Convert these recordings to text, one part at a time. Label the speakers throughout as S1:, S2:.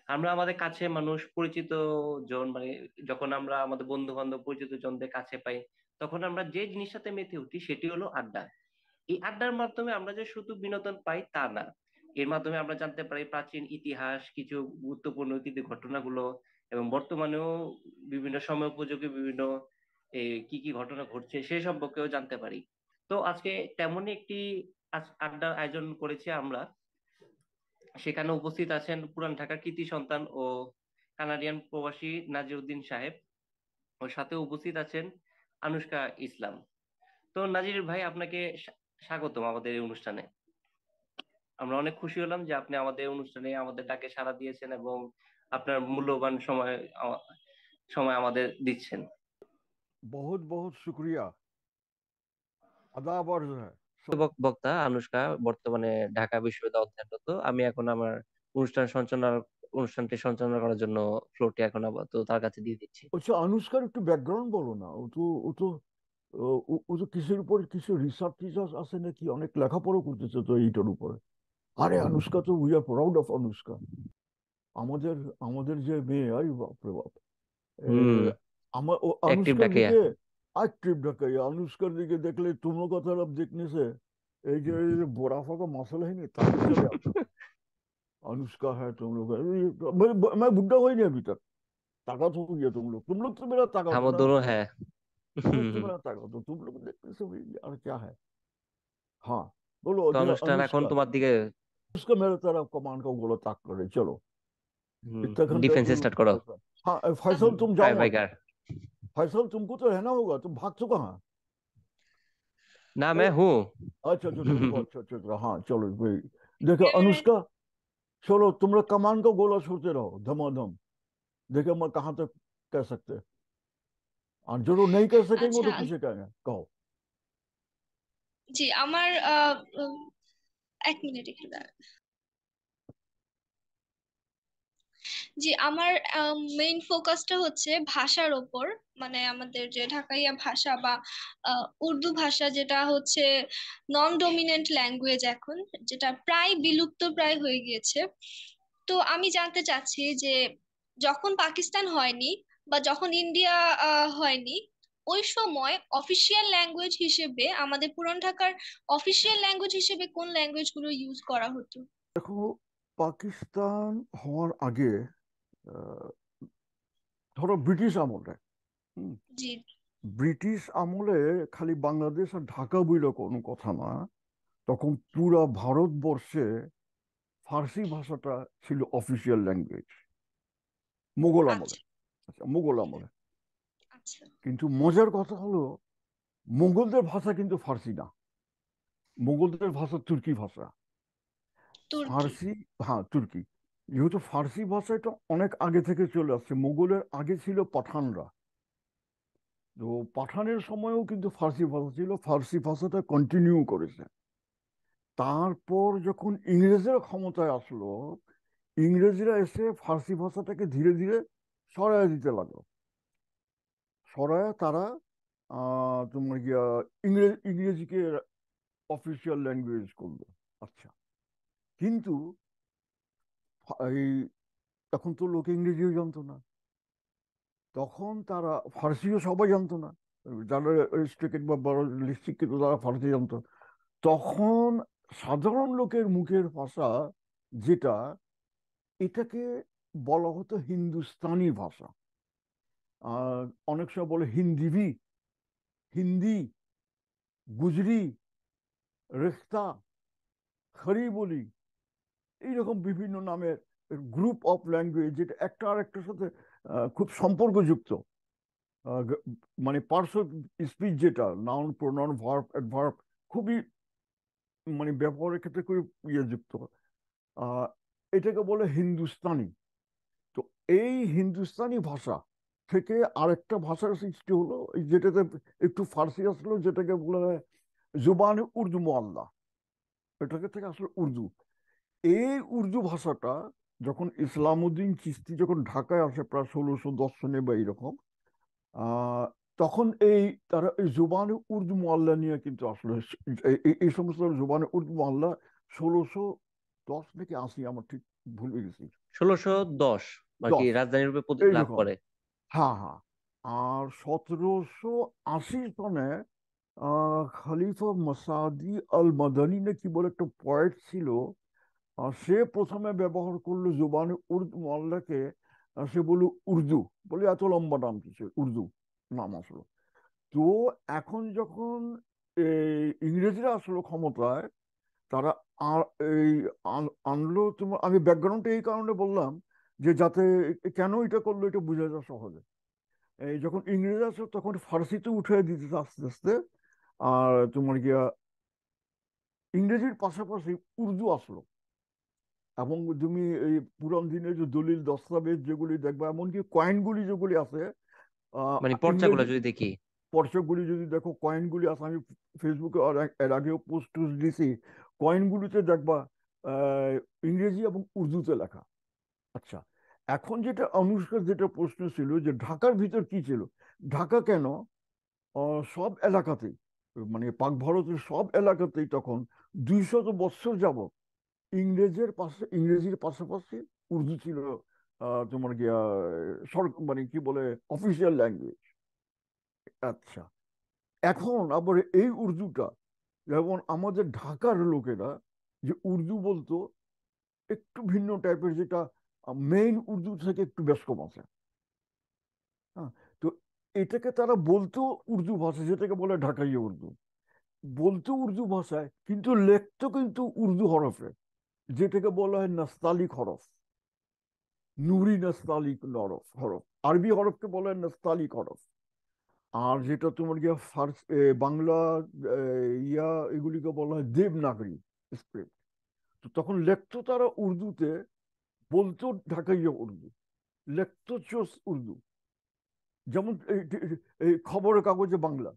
S1: আমরা আমাদের কাছে মানুষ পরিচিত জন মানে যখন আমরা আমাদের বন্ধু বান্ধব পরিচিত জনদের কাছে পাই, তখন আমরা যে জিনিসটাতে মেতে উঠি সেটি হলো আড্ডা। এই আড্ডার মাধ্যমে আমরা যে শুধু বিনোদন পাই তা না, এর মাধ্যমে আমরা জানতে পারি প্রাচীন ইতিহাস, কিছু গুরুত্বপূর্ণ ঐতিহাসিক ঘটনাগুলো, এবং বর্তমানেও বিভিন্ন সময় উপযোগী বিভিন্ন কি কি ঘটনা ঘটছে সে সম্পর্কেও জানতে পারি। তো আজকে তেমনই একটি আড্ডার আয়োজন করেছি আমরা। সেখানে উপস্থিত আছেন পুরান ঢাকার কৃতি সন্তান ও কানাডিয়ান প্রবাসী নাজিরউদ্দিন সাহেব। ওর সাথে উপস্থিত আছেন আনুশকা ইসলাম। তো নাজির ভাই, আপনাকে স্বাগতম আমাদের এই অনুষ্ঠানে। আমরা অনেক খুশি হলাম যে আপনি আমাদের অনুষ্ঠানে আমাদের ডাকে সাড়া দিয়েছেন এবং আপনার মূল্যবান সময় আমাদের দিচ্ছেন।
S2: बहुत बहुत शुक्रिया अदाब अर्ज है।
S1: বক্তা আনুশকা বর্তমানে ঢাকা বিশ্ববিদ্যালয়ে অধ্যয়নরত। আমি এখন আমার অনুষ্ঠানটি সঞ্চালনা করার জন্য ফ্লোরটি এখন আপাতত তার কাছে দিয়ে দিচ্ছি।
S2: अच्छा अनुष्कार একটু ব্যাকগ্রাউন্ড বলো না। ও তো কিসের উপর কিছু রিসার্চ টিচার আছে নাকি, অনেক লেখাপড়া করতেছে তো এইটার উপরে। আরে অনুষ্কা তো we are proud of Anushka. আমাদের আমাদের যে মেয়ে, আরে বাপরে বাপ। এ,
S1: হুম।
S2: আমার ও
S1: অ্যাক্টিভ
S2: अनुष्कार
S1: ডাকে।
S2: দিকে आज ट्रिप ढका है अनुष्कार दिखे देख ले तुम लोग का तरफ देखने से ये बोराफा का मसला ही नहीं, ताकि चले आता। अनुष्का है तुम लोग है। मैं बुढ़ा हुआ ही नहीं अभी तक। ताकत हो गया तुम लोग तो मेरा ताकत
S1: हम
S2: हो ना।
S1: दोनों है।
S2: तुम लोग तो मेरा ताकत हो, तुम लोग देखने से भी यार क्या है। हाँ बोलो
S1: তো
S2: जो
S1: অনুষ্ঠান এখন
S2: अनुष्का।
S1: তোমার दिके।
S2: उसका मेरे तरफ कमान का गोला ताक करे चलो। इतना घंटा
S1: डिफेंस स्टार्ट करो।
S2: तो हाँ फैसल तुम
S1: ट्राई
S2: जाओ मत।
S1: फाइटर।
S2: फैसल तुमको तो रहना होगा, तुम भाग चुका है।
S1: ना
S2: ए,
S1: मैं हूँ।
S2: अच्छा अच्छा तुम हो, अच्छा अच्छा अच्छा, हाँ चलो भाई। देखो
S3: कह रहे
S2: अनुष्का, चलो तुम लोग कमान का गोला छोड़ते रहो धमाधम। देखो मैं कहाँ तक कह सकते। और जो लोग नहीं कर सकेंगे वो
S3: আচ্ছা।
S2: तो किसे कहेंगे कहो।
S3: জি আমার এক মিনিট একটু দাঁড়ান। জি আমার মেইন ফোকাসটা হচ্ছে ভাষার ওপর, মানে আমাদের যে ঢাকাইয়া ভাষা বা উর্দু ভাষা, যেটা হচ্ছে নন ডমিনেন্ট ল্যাঙ্গুয়েজ এখন, যেটা প্রায় বিলুপ্ত প্রায় হয়ে গিয়েছে। তো আমি জানতে চাচ্ছি যে যখন পাকিস্তান হয়নি বা যখন ইন্ডিয়া হয়নি, ওই সময় অফিসিয়াল ল্যাঙ্গুয়েজ হিসেবে আমাদের পুরান ঢাকার অফিসিয়াল ল্যাঙ্গুয়েজ হিসেবে কোন ল্যাঙ্গুয়েজ গুলো ইউজ করা হতো?
S2: দেখো পাকিস্তান হওয়ার আগে ধরো ব্রিটিশ আমলে, হুম,
S3: জি।
S2: ব্রিটিশ আমলে খালি বাংলাদেশ আর ঢাকা বইলে কোনো কথা না। তখন পুরা ভারতবর্ষে ফার্সি ভাষাটা ছিল অফিসিয়াল ল্যাঙ্গুয়েজ মুঘল আমলে।
S3: আচ্ছা
S2: আচ্ছা মুঘল আমলে।
S3: আচ্ছা।
S2: কিন্তু মজার কথা হলো মুঘলদের ভাষা কিন্তু ফার্সি না, মুঘলদের ভাষা তুর্কি ভাষা।
S3: তুর্কি।
S2: ফার্সি, হ্যাঁ তুর্কি। যেহেতু ফার্সি ভাষাটা অনেক আগে থেকে চলে আসছে, মুঘলের আগে ছিল পাঠানরা। তো পাঠানের সময়ও কিন্তু ফার্সি ভাষা ছিল, ফার্সি ভাষাটা কন্টিনিউ করেছে। তারপর যখন ইংরেজরা ক্ষমতায় আসলো, ইংরেজরা এসে ফার্সি ভাষাটাকে ধীরে ধীরে সরায় দিতে লাগলো। সরায় তারা তোমার গিয়া ইংরেজিকে অফিসিয়াল ল্যাঙ্গুয়েজ করলো। আচ্ছা, কিন্তু এই তখন তো লোকে ইংরেজিও জানতো না। তখন তারা ফার্সিও সবাই জানতো না, যারা রেস্ট্রিক্টেড বা বড় শিক্ষিত তারা ফার্সি জানতো। তখন সাধারণ লোকের মুখের ভাষা যেটা, এটাকে বলা হতো হিন্দুস্তানি ভাষা। আর অনেক সময় বলে হিন্দিভি, হিন্দি, গুজরি, রেখতা, খড়ি বলি, এইরকম বিভিন্ন নামের গ্রুপ অফ ল্যাঙ্গুয়েজ, যেটা একটা আর একটার সাথে খুব সম্পর্কযুক্ত। আহ, গ- মানে পার্টস অফ স্পিচ, যেটা নাউন প্রোনাউন ভার্ব অ্যাডভার্ব, খুবই মানে ব্যবহারের ক্ষেত্রে খুবই যুক্ত। আহ এটাকে বলে হিন্দুস্তানি। তো এই হিন্দুস্তানি ভাষা থেকে আরেকটা ভাষার সৃষ্টি হলো, এই যেটাতে একটু ফার্সি আসলো, যেটাকে বলা হয় জুবান উর্দু মোয়াল্লা। এটাকে থেকে আসলে উর্দু। এই উর্দু ভাষাটা যখন ইসলামউদ্দিন চিশতি যখন ঢাকায় আসে প্রায় 1610 সনে বা এইরকম, আহ তখন তারা এই জুবান উর্দু মোয়াল্লা নিয়ে কিন্তু আসলে এই সমস্ত জুবান উর্দু মোয়াল্লা 1610 থেকে 80, আমার ঠিক ভুলে গেছি।
S1: 1610 আর কি
S2: 10,
S1: রাজধানী রূপে লাভ
S2: এইরকম।
S1: করে।
S2: হ্যাঁ, হ্যাঁ। আর 1780 সনে খলিফা মাসাদি আল মাদানি না কি বলে একটা পয়েট ছিল, সে প্রথমে ব্যবহার করলো জুবান উর্দু মোল্লাকে, সে বলল উর্দু, বলে এত লম্বা নাম কিছু উর্দু নাম আসলো। তো এখন যখন ইংরেজরা আসলো ক্ষমতায়, তারা আর এই আনলো তোমার, আমি ব্যাকগ্রাউন্ডটা এই কারণে বললাম যে যাতে কেন এটা করলো এটা বোঝা যায় সহজে। এই যখন ইংরেজ আসলো তখন ফার্সিতে উঠে দিতে আস্তে আস্তে, আর তোমার গিয়া ইংরেজির পাশাপাশি উর্দু আসলো। এবং তুমি এই পুরান দিনের যে দলিল দস্তাবেজ যেগুলি দেখবা, এমনকি কয়েনগুলি যেগুলি আছে
S1: মানে পর্চাগুলো
S2: ইংরেজি
S1: যদি দেখি।
S2: পর্চাগুলি যদি দেখো, কয়েনগুলি আছে, আমি ফেসবুকে আর এর আগেও পোস্ট দিছি, কয়েনগুলিতে দেখবা আহ, ইংরেজি এবং উর্দুতে লেখা। আচ্ছা, এখন যেটা অনুষ্কার যেটা প্রশ্ন ছিল যে ঢাকার ভিতর কি ছিল, ঢাকা কেন সব এলাকাতেই, মানে পাক ভারতের সব এলাকাতেই তখন 200 বছর যাবত ইংরেজির পাশাপাশি উর্দু ছিল তোমার গিয়া মানে কি বলে অফিসিয়াল ল্যাঙ্গুয়েজ। আচ্ছা, এখন আবার এই উর্দুটা, যেমন আমাদের ঢাকার লোকেরা যে উর্দু বলতো একটু ভিন্ন টাইপের, যেটা মেইন উর্দু থেকে একটু বেশ কম আছে। হ্যাঁ, তো এটাকে তারা বলতো উর্দু ভাষা, যেটাকে বলে ঢাকাই উর্দু, বলতো উর্দু ভাষায়, কিন্তু লেখতো কিন্তু উর্দু হরফে, যেটাকে বলা হয় নাস্তালিক হরফ, নুরি নাস্তালিক হরফ। আরবি হরফকে বলা হয় নাস্তালিক হরফ। আর যেটা তোমার গিয়া বাংলা ইয়া, এগুলিকে বলা হয় দেবনাগরী স্ক্রিপ্ট। তো তখন লেখতো তারা উর্দুতে, বলতো ঢাকাইয়া উর্দু, লেখতো চোস উর্দু। যেমন এই খবরের কাগজে বাংলা,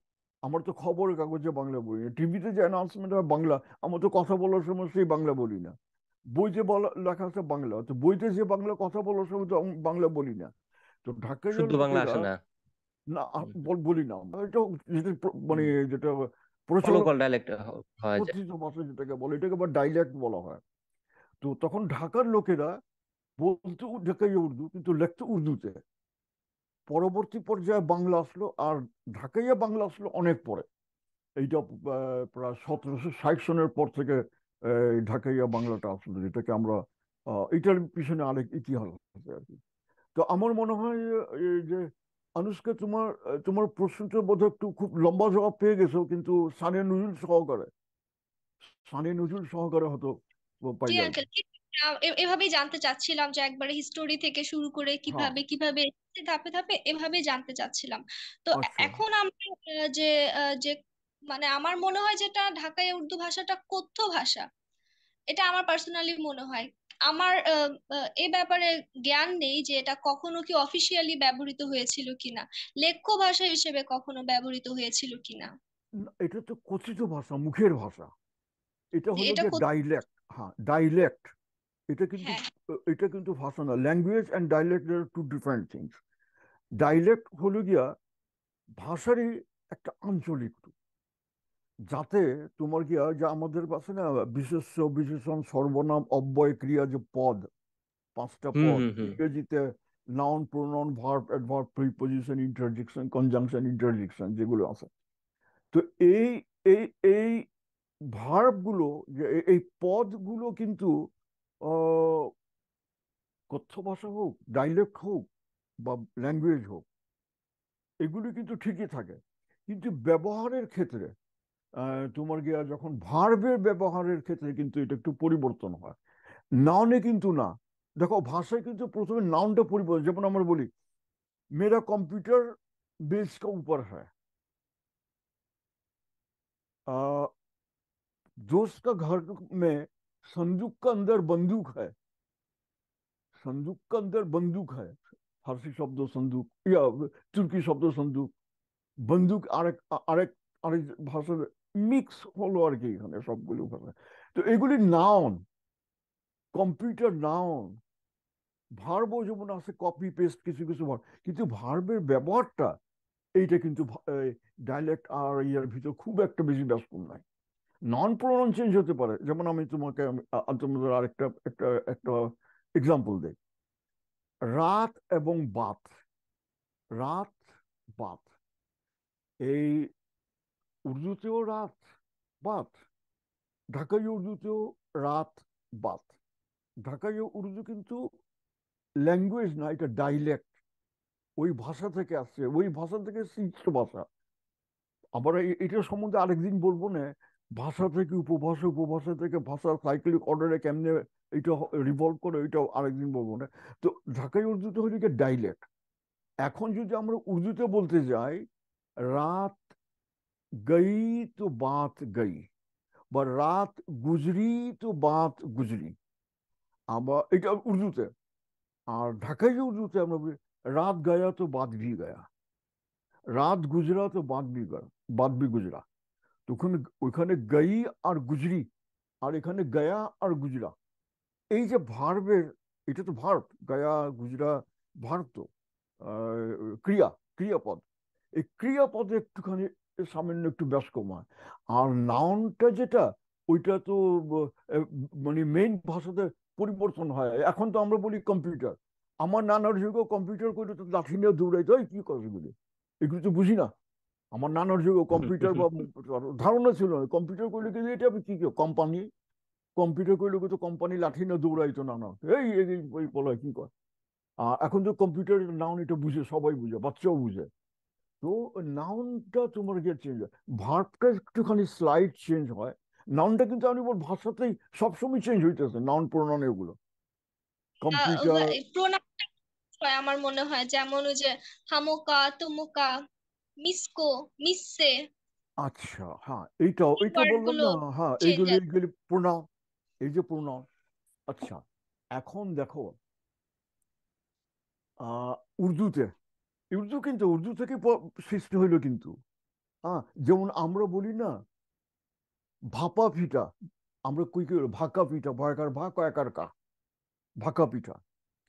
S2: আমার তো খবরের কাগজে বাংলা বলি না, টিভিতে যে অ্যানাউন্সমেন্ট হয় বাংলা, আমার তো কথা বলার সময় সেই বাংলা বলি না। বইতে বলা লেখা আছে বাংলা, তো বইতে যে বাংলা কথা বলার সময় তো আমি বাংলা বলি না। তো ঢাকাইয়ার
S1: শুদ্ধ বাংলা
S2: লোকেরা,
S1: আসে না।
S2: না বলি না, এটা যেটা মানে যেটা প্রচলন
S1: লোকাল ডায়ালেক্ট হয় যায়।
S2: কথিত ভাষা যেটাকে বলে, এটাকে আবার ডাইলেক্ট বলা হয়। তো তখন ঢাকার লোকেরা বলতো ঢাকাইয়া উর্দু, কিন্তু লিখতো উর্দুতে। পরবর্তী পর্যায়ে বাংলা আসলো, আর ঢাকাইয়া বাংলা আসলো অনেক পরে। এইটা প্রায় 1760 সনের পর থেকে ঢাকাইয়া বাংলাটা আসলো, যেটাকে আমরা এটার পিছনে আরেক ইতিহাস আছে আর কি। তো আমার মনে হয় যে আনুশকা, তোমার প্রশ্নটার বোধহয় একটু খুব লম্বা জবাব পেয়ে গেছো, কিন্তু সানে নজরুল সহকারে হয়তো
S3: জি
S2: পাইলাম।
S3: আঙ্কেল, এভাবেই জানতে চাচ্ছিলাম যে একবারে হিস্টোরি থেকে শুরু করে
S2: হ্যাঁ,
S3: কিভাবে কিভাবে এসেছে, ধাপে ধাপে এভাবেই জানতে চাচ্ছিলাম। তো
S2: আচ্ছা।
S3: এখন আমরা যে মানে আমার মনে হয় যেটা ঢাকায় উর্দু ভাষাটা কথ্য ভাষা, এটা আমার পার্সোনালি মনে হয়। আমার এ ব্যাপারে জ্ঞান নেই যে এটা কখনো কি অফিসিয়ালি ব্যবহৃত হয়েছিল কিনা, লেখ্য ভাষা হিসেবে কখনো ব্যবহৃত হয়েছিল কিনা।
S2: এটা তো কথিত ভাষা, মুখের ভাষা। এটা
S3: যে
S2: হলো
S3: এটা
S2: গিয়ে ডাইলেক্ট। হ্যাঁ, ডাইলেক্ট। এটা কিন্তু
S3: হ্যাঁ,
S2: এটা কিন্তু ভাষা না। Language and dialect are two different things. Dialect হলো গিয়া ভাষারই একটা আঞ্চলিক রূপ, যাতে তোমার গিয়া যে আমাদের কাছে না বিশেষ্য বিশেষণ সর্বনাম অব্যয় ক্রিয়া যে পদ, 5টা
S1: হুম
S2: পদ
S1: হুম হুম।
S2: ইংরেজিতে, noun pronoun verb adverb preposition interjection conjunction interjection যেগুলো আছে, তো এই এই এই ভার্ব গুলো, যে এই পদগুলো কিন্তু আহ, কথ্য ভাষা হোক, ডাইলেক্ট হোক, বা ল্যাঙ্গুয়েজ হোক, এগুলি কিন্তু ঠিকই থাকে। কিন্তু ব্যবহারের ক্ষেত্রে তোমার গিয়া যখন ভার্বের ব্যবহারের ক্ষেত্রে কিন্তু এটা একটু পরিবর্তন হয়, নাউনে কিন্তু না। দেখো ভাষায় কিন্তু প্রথমে নাউনটা পরিবর্তন, যেমন আমরা বলি মেরা কম্পিউটার बेंच का ऊपर है, आ, दोस्त का घर में संदूक का अंदर बंदूक है, संदूक का अंदर बंदूक है, ফার্সি শব্দ সন্দুক, তুর্কি শব্দ সন্দুক, বন্দুক আরেক আরেক আরেক ভাষার মিক্স হলো আর কি এখানে সবগুলো ভাষা। তো এগুলি নাউন, কম্পিউটার নাউন। ভার্বও যেমন আছে কপি পেস্ট কিছু কিছু ভার্ব, কিন্তু ভার্বের ব্যবহারটা এইটা কিন্তু ডাইলেক্ট আর ইয়ার ভিতর খুব একটা বেশি ব্যস্ত নাই। নন প্রোনাউন চেঞ্জ হতে পারে, যেমন আমি তোমাকে তোমাদের আরেকটা একটা একটা এক্সাম্পল দেই, রাত এবং বাত, রাত বাত, এই উর্দুতেও রাত বাত, ঢাকাই উর্দুতেও রাত বাত। ঢাকাই উর্দু কিন্তু ল্যাঙ্গুয়েজ না, এটা ডাইলেক্ট, ওই ভাষা থেকে আসছে, ওই ভাষা থেকে সৃষ্ট ভাষা। আবার এটার সম্বন্ধে আরেকদিন বলবো না, ভাষা থেকে উপভাষা, উপভাষা থেকে ভাষা সাইক্লিক অর্ডারে কেমনে এটা রিভলভ করে, এটা আরেকদিন বলবো না। তো ঢাকাই উর্দুতে হলো কি ডাইলেক্ট। এখন যদি আমরা উর্দুতে বলতে যাই, রাত গই তো বাত গই, বা রাত গুজরি তো বাত গুজরি, আবার এটা উর্দুতে। আর ঢাকাই উর্দুতে আমরা বলি রাত গায়া তো বাত ভি গায়া, রাত গুজরা তো বাত ভি গায়া, বাত ভি গুজরা। তখন ওইখানে গাই আর গুজরি, আর এখানে গায়া আর গুজরা, এই যে ভার্বের, এটা তো ভার্ব, গায়া গুজরা ভার্ব তো, ক্রিয়া, ক্রিয়াপদ। এই ক্রিয়াপদে একটুখানি সামান্য একটু ব্যাস কম হয়। আর নাউনটা যেটা, ওইটা তো আহ, মানে মেইন ভাষাতে পরিবর্তন হয়। এখন তো আমরা বলি কম্পিউটার, আমার নানার যুগেও কম্পিউটার করলে তো লাঠি নিয়ে দৌড়াইতো, এই কি করে এগুলো, এগুলো তো বুঝি না। আমার নানার যুগে কম্পিউটার বা ধারণা ছিল না, কম্পিউটার করলে কিন্তু এটা কি কোম্পানি, কম্পিউটার করলে তো কোম্পানি লাঠি নিয়ে দৌড়াইতো না, না এই এই বলা কি কয়। এখন তো কম্পিউটার নাউন এটা বুঝে, সবাই বুঝে, বাচ্চাও বুঝে। তো নাউনটা তোমার গিয়ে চেঞ্জ হয়, ভার্বটা একটুখানি স্লাইড চেঞ্জ হয়। নাউনটা কিন্তু আমি বল ভাষাতেই সবসময় চেঞ্জ হইতেছে, নাউন প্রোনাউন এগুলো, কম্পিউটার।
S3: প্রোনাউন হয় আমার মনে হয়, যেমন ওই যে হামোকা, তুমুকা, মিসকো, মিসসে,
S2: আচ্ছা, হ্যাঁ, এইটাও,
S3: এই
S2: এইটা
S3: ওয়ার্ড
S2: বললাম
S3: গুলো
S2: না, হ্যাঁ,
S3: চেঞ্জ
S2: এইগুলো
S3: আছে।
S2: এইগুলি প্রোনাউন, এই যে প্রোনাউন। আচ্ছা, এখন দেখো, আহ উর্দুতে, উর্দু কিন্তু উর্দু থেকে সৃষ্টি হইলো কিন্তু। হ্যাঁ, যেমন আমরা বলি না ভাপা পিঠা, আমরা কই কি বলি? ভাকা পিঠা, ভয়কার ভা কয়াকার কা, ভাকা পিঠা।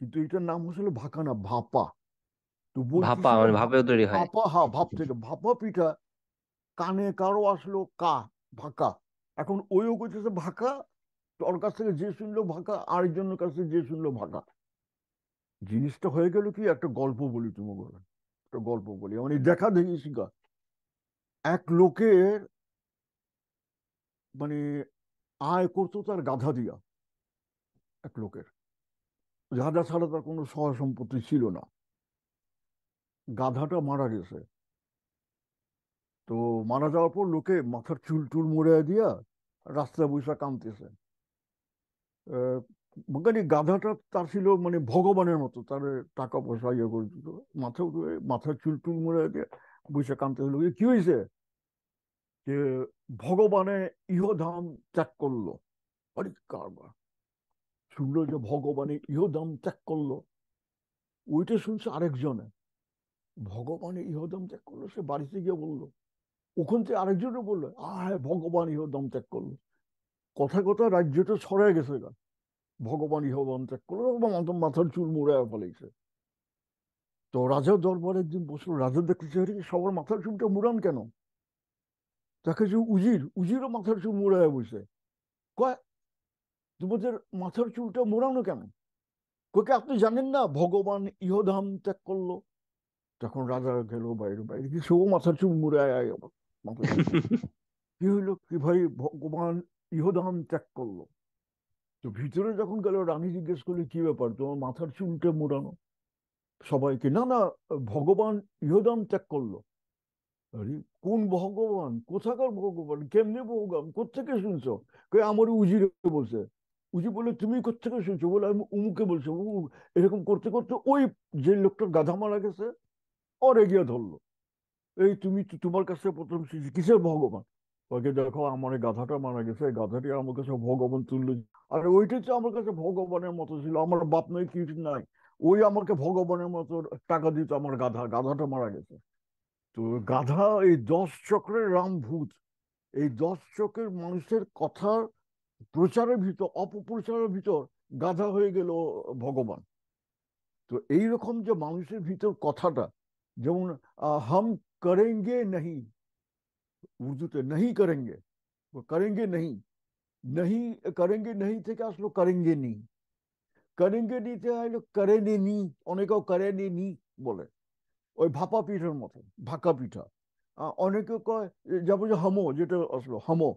S2: কিন্তু এটার নাম আসলে ভাকা না, ভাপা। তো
S1: ভাপা
S2: বলতেছিল
S1: মানে ভাপেও তৈরি হয়।
S2: ভাপা, হ্যাঁ, ভাপ থেকে ভাপা পিঠা। কানে কারো আসলো কা, ভাকা। এখন ওইও কইতেছে ভাকা, তো ওর কাছ থেকে যে শুনলো ভাকা, আরেকজনের কাছে যে শুনলো ভাকা। জিনিসটা হয়ে গেল কি, একটা গল্প বলি তোমাকে, একটা গল্প বলি, মানে দেখা দেখি শিখা। এক লোকের মানে আয় করতো তার গাধা দিয়া, এক লোকের গাধা ছাড়া তার কোনো সহায় সম্পত্তি ছিল না। গাধাটা মারা গেছে। তো মারা যাওয়ার পর লোকে মাথার চুল টুল মুড়ে দিয়া রাস্তায় বৈশা কাঁদতেছে। আহ, মানে গাধাটা তার ছিল মানে ভগবানের মতো, তার টাকা পয়সা ইয়ে করে দিত, মাথা মাথার চুল টুল মুড়ে দিয়ে বৈশা কাঁদতে হলো, কি হয়েছে, যে ভগবানে ইহধাম ত্যাগ করলো। আরে কারবার, শুনলো যে ভগবানে ইহধাম ত্যাগ করলো, ওইটা শুনছে আরেকজনে, ভগবানে ইহধাম ত্যাগ করলো, সে বাড়িতে গিয়ে বললো, ওখান থেকে আরেকজনে বললো, আয় ভগবান ইহধাম ত্যাগ করলো। কথা কথা রাজ্যটা ছড়ায় গেছে গা, ভগবান ইহধাম ত্যাগ করলো, এবং মাথার চুল মুড়ায় ফেলেছে। তো রাজার দরবারে একদিন বসলো, রাজা দেখতেছে আরে সবার মাথার চুলটা মুড়ান কেন, তাকে যে উজির, উজিরও মাথার চুল মুড়ায় বসে, কয় তোমাদের মাথার চুলটা মুড়ানো কেন, ককে আপনি জানেন না ভগবান ইহধাম ত্যাগ করলো। তখন রাজা গেল বাইরে, বাইরে কি সেও মাথার চুল মুড়ায় মাথার চুল, কি হইলো কি ভাই, ভগবান ইহধাম ত্যাগ করলো। তো ভিতরে যখন গেল, রানী জিজ্ঞেস করলে কি ব্যাপার তোমার মাথার চুলটা মুড়ানো, সবাইকে, না না, ভগবান ইহধাম ত্যাগ করলো। আরে কোন ভগবান, কোথাকার ভগবান, কেমনে ভগবান, কোথেকে শুনছো, কই আমার উজিরে বলছে। উজি বলে তুমি কোথেকে শুনছো, বলে আমি উমুকে বলছো, এরকম করতে করতে ওই যে লোকটার গাধা মারা গেছে ওর এগিয়ে ধরলো, এই তুমি তোমার কাছে প্রথম শিখছি কিসের ভগবান, ওকে দেখো আমার এই গাধাটা মারা গেছে, এই গাধাটি আমার কাছে ভগবান তুললো। আর ওইটাই তো আমার কাছে ভগবানের মতো ছিল, আমার বাপ নাই কিছু নাই, ওই আমাকে ভগবানের মতো টাকা দিত, আমার গাধা, গাধাটা মারা গেছে। তো গাধা এই 10 চক্রের রামভূত, এই 10 চক্রের মানুষের কথার প্রচারের ভিতর, অপপ্রচারের ভিতর গাধা হয়ে গেল ভগবান। তো এইরকম যে মানুষের ভিতর কথাটা, যেমন হাম করেঙ্গে नहीं, উর্দুতে नहीं करेंगे, वो करेंगे नहीं, नहीं करेंगे नहीं থেকে আসলো करेंगे नहीं। করেঙ্গে নিতে হলো করেনি নি, অনেকেও করেনি নি বলে, ওই ভাপা পিঠার মতো, ভাকা পিঠা। অনেকে কয় যেমন যে হামো, যেটা আসলো হামো,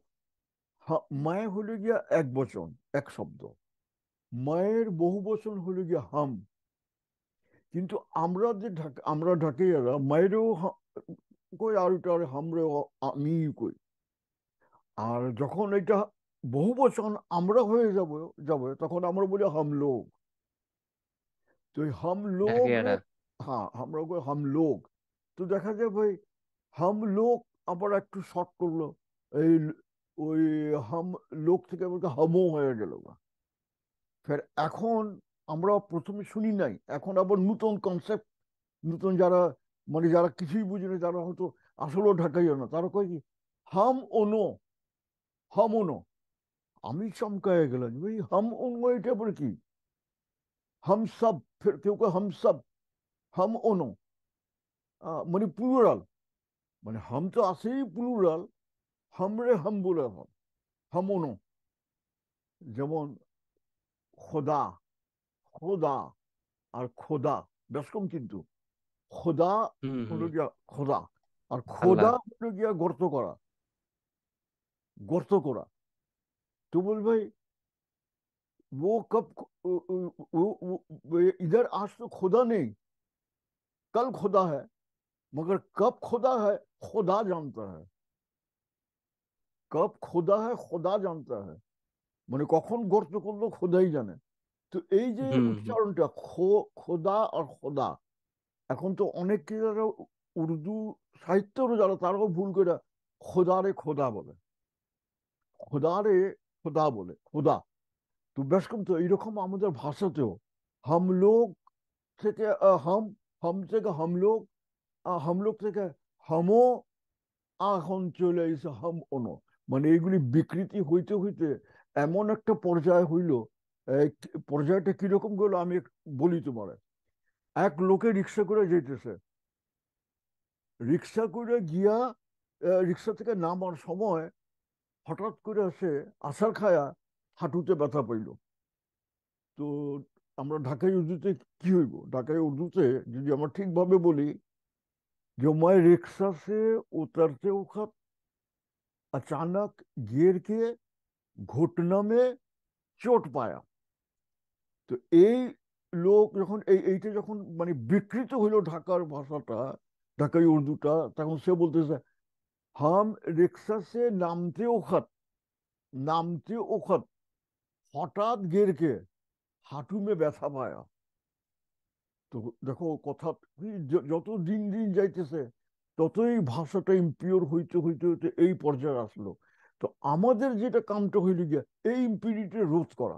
S2: মায়ে হলো গিয়া এক বচন, এক শব্দ। মায়ের বহু বচন হলো গিয়া হাম। কিন্তু আমরা যে আমরা ঢাকাইয়ারা মায়েরও কই, আর ওটা হামরেও আমি কই। আর যখন এটা বহু বচন আমরা হয়ে যাবে তখন আমরা বলি হাম লোগ। তো এই হাম লোগ,
S1: ঢাকিয়ারা।
S2: হ্যাঁ আমরা কই হাম লোগ। তো দেখা যায় ভাই হাম লোগ আবার একটু শর্ট করলো, এই ওই হাম লোক থেকে বলতে হামও হয়ে গেল। ফের এখন আমরা প্রথমে শুনি নাই, এখন আবার নতুন কনসেপ্ট, নতুন যারা মানে যারা কিছুই বুঝে না, যারা হয়তো আসলেও ঢাকাইও না, তারা কয় কি হাম ওনো, হাম ওনো। আমি চমকায় গেলাম, ভাই হাম ওনো এটা আবার কি? হাম সব, ফের কেউ কয় হাম সব, হাম ওনো মানে প্লুরাল, মানে হাম তো আছেই প্লুরাল, হামরে হাম বলে হয়, হাম ওনো। যেমন খোদা, খোদা আর খোদা বেশ কম কিন্তু। খোদা
S1: হুম
S2: হলো
S1: হুম।
S2: গিয়া খোদা, আর
S1: আল্লাহ।
S2: খোদা হলো গিয়া গর্ত করা, গর্ত করা। तो बोल भाई वो कब इधर आज तो खुदा नहीं, कल खुदा है, मगर कब खुदा है खुदा जानता है, कब खुदा है खुदा जानता है, মানে কখন গর্ত করলো খোদাই জানে। তো এই যে
S1: হুম হুম।
S2: উচ্চারণটা খোদা আর খোদা, এখন তো অনেকে যারা উর্দু সাহিত্যেরও যারা, তারাও ভুল করে খোদা রে খোদা বলে, খোদা রে খোদা বলে, খোদা। তো বেশ কম, তো এইরকম আমাদের ভাষাতেও হাম লোক থেকে হাম, হাম থেকে হাম লোক থেকে হামও, এখন চলে এসে হাম অনো। মানে এইগুলি বিকৃতি হইতে হইতে এমন একটা পর্যায়ে হইল। পর্যায়টা কিরকম গেল আমি বলি তোমার। এক লোকে রিক্সা করে যেতেছে, রিক্সা করে গিয়া রিক্সা থেকে নামার সময় হঠাৎ করে সে আছাড় খায়া হাঁটুতে ব্যথা পাইল। তো আমরা ঢাকাই উর্দুতে কি হইব, ঢাকাই उर्दूতে যদি আমরা ঠিকভাবে বলি, जो मैं रिक्शा से उतरते वक्त अचानक गिर के घुटना में চোট পায়া। তো এই লোক যখন এইটা যখন মানে বিকৃত হইলো ঢাকার ভাষাটা, ঢাকাই উর্দুটা, তখন সে বলতেছে হাম রিক্সা সে নামতে ওখত হঠাৎ গির কে হাঁটু মে ব্যথা পায়া। তো দেখো কথা কি, যত দিন দিন যাইতেছে ততই ভাষাটা ইম্পিওর হইতে হইতে হইতে এই পর্যায়ে আসলো। তো আমাদের যেটা কামটা হইল গিয়া এই ইম্পিউরিটি রোধ করা।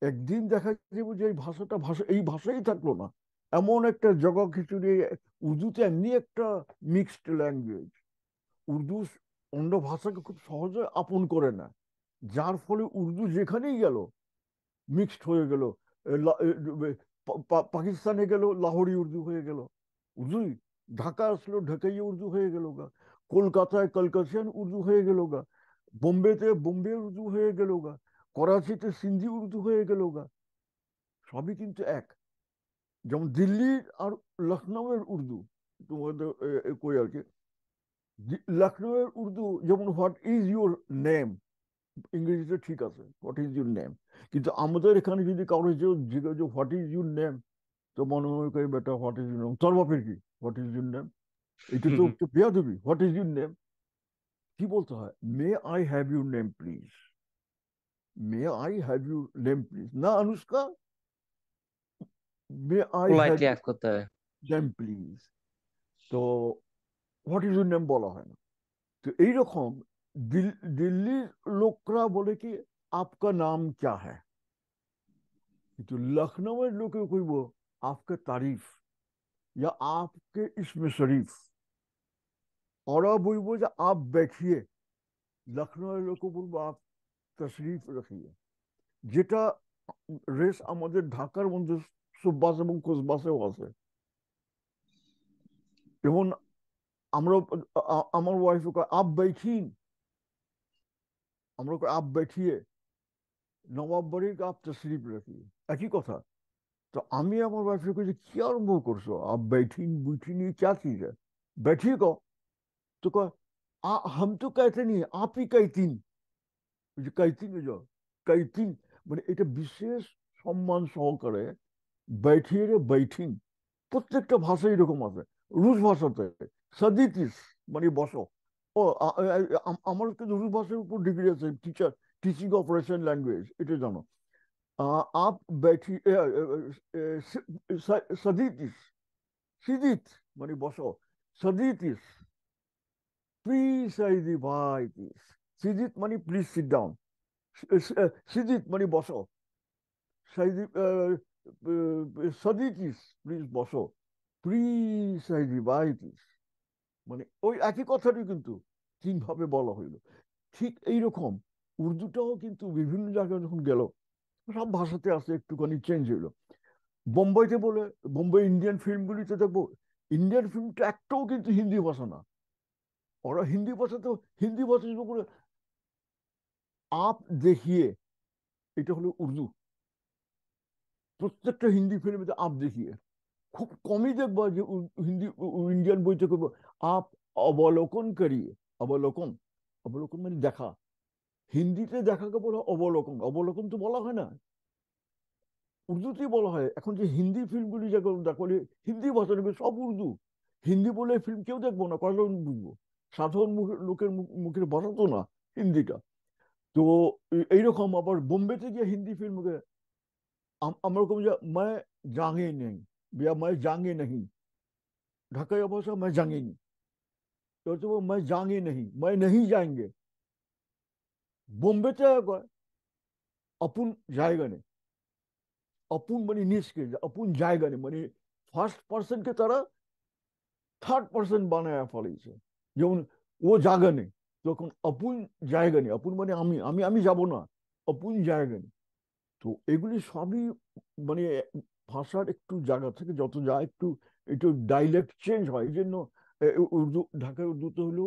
S2: একদিন দেখা যাবে যে এই ভাষাটা এই ভাষাই থাকলো না, এমন একটা জগা খিচুড়ি। উর্দুতে এমনি একটা মিক্সড ল্যাঙ্গুয়েজ, উর্দু অন্য ভাষাকে খুব সহজে আপন করে না, যার ফলে উর্দু যেখানেই গেল মিক্সড হয়ে গেল। পাকিস্তানে গেল লাহোরি উর্দু হয়ে গেল উর্দুই, ঢাকা আসলো ঢাকাই উর্দু হয়ে গেল গা, কলকাতায় কলকাতান উর্দু হয়ে গেল গা, বোম্বেতে বোম্বে উর্দু হয়ে গেল গা, করাচিতে সিন্ধি উর্দু হয়ে গেল গা। সবই কিন্তু এক। যেমন দিল্লির আর লখনৌয়ের উর্দু, তোমাদের কই আর কি, লখনৌয়ের উর্দু যেমন হোয়াট ইজ ইউর নেম, ইংরেজিতে ঠিক আছে হোয়াট ইজ ইউর নেম, কিন্তু আমাদের এখানে যদি কারো জিজ্ঞাসা হোয়াট ইজ ইউর নেম, তো মনে হয় কই বেটা হোয়াট ইজ ইউর নেম, তোর বাপের কি হোয়াট ইজ ইউর নেম, এটা তো একটু বেয়াদবি। হোয়াট ইজ ইউর নেম কি বলতে হয়, may I have your name please, may I have your name please, না Anushka, may I have
S1: politely ask করতে হয়।
S2: Name please. তো হোয়াট ইজ ইউর নেম বলা হয় না। তো এইরকম দিল্লির লোকরা বলে কি আপকা নাম ক্যা হ্যায়, কিন্তু লখনৌয়ের লোকে কইব আপকে তারিফ, या आपके इसमें शरीफ। ওরা বলবো যে আপ बैठिए, লখনৌয়ের লোক বলবো আপ তশরিফ রাখিয়ে। যেটা রেস আমাদের ঢাকার মধ্যে সুব্বাস এবং কোসবাসেও আছে। যেমন আমরা আমার ওয়াইফ কয় আপ बैठीन, আমরা কই আপ बैठिए। নবাব বাড়ির আপ তশরিফ রাখি, একই কথা। तो আমি আমার ওয়াইফকে কই যে কি আরম্ভ করছো, আপ बैठीन बुठीन ये क्या चीज है, बैठिए को। तो कहा हम तो कहते नहीं, आप ही कहतीन। ওই যে কাইতিন, ওই যে কাইতিন, মানে এটা বিশেষ সম্মান সহকারে बैठिए রে बैठीन। প্রত্যেকটা ভাষায় এরকম আছে। রুশ ভাষাতে সাদিতিস মানে বসো। ও আমার কিন্তু রুশ ভাষার উপর ডিগ্রি আছে, teacher, teaching of Russian language, এটা জানো। आप बैठिए सदीतिस, সিদিত মানে বসো, সদিতিস, প্লিজ সাইদি ভাইতিস। সিদিত মানে প্লিজ সিট ডাউন, সিদিত মানে বসো, সাইদি সদিতিস প্লিজ বসো, প্লিজ সাইদি ভাইতিস। মানে ওই একই কথাটি কিন্তু তিন ভাবে বলা হইলো। ঠিক এইরকম উর্দুটাও কিন্তু বিভিন্ন জায়গায় যখন গেল, সব ভাষাতে আছে, একটুখানি চেঞ্জ হইলো। বোম্বাইতে বলে, বোম্বাই ইন্ডিয়ান ফিল্মগুলিতে দেখবো, ইন্ডিয়ান ফিল্মটা একটাও কিন্তু হিন্দি ভাষা না। ওরা হিন্দি ভাষাতেও, হিন্দি ভাষা করে আপ দেখিয়ে, এটা হলো উর্দু। প্রত্যেকটা হিন্দি ফিল্মেতে আপ দেখিয়ে, খুব কমই দেখবো যে হিন্দি ইন্ডিয়ান বইতে করবো আপ অবলোকন করিয়ে। অবলোকন, অবলোকন মানে দেখা। হিন্দিতে দেখাকে বলা অবলোকন, অবলোকন তো বলা হয় না, উর্দুতেই বলা হয়। এখন যে হিন্দি ফিল্মগুলি যেগুলো দেখো, হিন্দি ভাষা নেবে, সব উর্দু। হিন্দি বলে ফিল্ম কেউ দেখবো না, কয়জন বুঝবো? সাধারণ লোকের মুখের ভাষা তো না হিন্দিটা। তো এইরকম আবার বোম্বেতে গিয়ে হিন্দি ফিল্মকে আমরা রকম যে मैं जांगे नहीं, या मैं जांगे नहीं। ঢাকায় ভাষা मैं जांगे नहीं, তো হচ্ছে वो मैं जांगे नहीं, मैं नहीं जाएंगे। বোম্বেতে কয় আপন জায়গা নেই। আপন মানে নিজকে, আপন জায়গা নেই মানে ফার্স্ট পার্সনকে তারা থার্ড পার্সন বানায় ফেলেছে। যেমন ও জায়গা নেই, তখন আপন জায়গা নেই, আপন মানে আমি, আমি যাব না, আপন জায়গা নেই। তো এগুলি সবই মানে ভাষার একটু জায়গা থেকে যত যায় একটু একটু ডাইলেক্ট চেঞ্জ হয়। এই জন্য উর্দু, ঢাকায় উর্দুতে হলো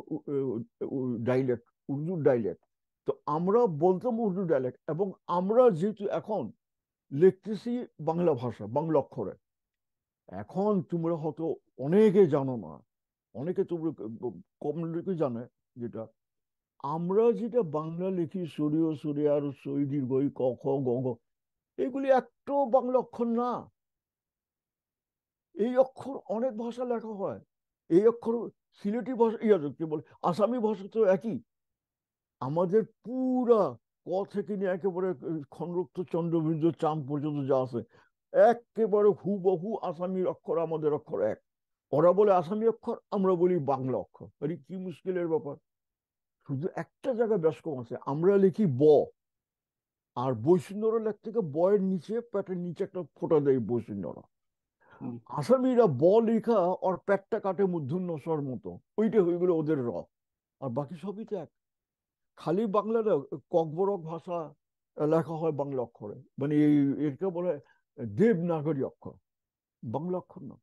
S2: ডাইলেক্ট, উর্দু ডাইলেক্ট। তো আমরা বলতাম উর্দু ডাইলেক্ট, এবং আমরা যেহেতু এখন লিখতেছি বাংলা ভাষা, বাংলা অক্ষরে। এখন তোমরা হয়তো অনেকে জানো না, অনেকে তোমরা কম লোকে জানে, যেটা আমরা যেটা বাংলা লিখি, সরিয় সরিয়ার সই দীর্ঘ ক খ গ ঘ, এগুলি একটাও বাংলা অক্ষর না। এই অক্ষর অনেক ভাষা লেখা হয়। এই অক্ষর সিলেটি ভাষা, ইয়া কি বলে, আসামি ভাষা তো একই। আমাদের পুরা ক থেকে নিয়ে একেবারে খনরক্ত চন্দ্রবিন্দু চাম পর্যন্ত যা আছে, একেবারে হুবহু আসামির অক্ষর, আমাদের অক্ষর এক। ওরা বলে আসামি অক্ষর, আমরা বলি বাংলা অক্ষর। আরে কি মুশকিলের ব্যাপার। শুধু একটা জায়গায় বেশ কম আছে, আমরা লিখি ব, আর বৈষ্ণবরা লেখ থেকে বয়ের নিচে, পেটের নিচে একটা ফোঁটা দেয় বৈষ্ণবরা।
S1: হুম।
S2: আসামিরা ব লেখা আর পেটটা কাটে মূর্ধন্য স্বর মতো, ওইটা হয়ে গেলো ওদের র। আর বাকি সবই তো এক। খালি বাংলাটা ককবরক ভাষা লেখা হয় বাংলা অক্ষরে, মানে এই এটাকে বলে দেবনাগরী অক্ষর, বাংলা অক্ষর না।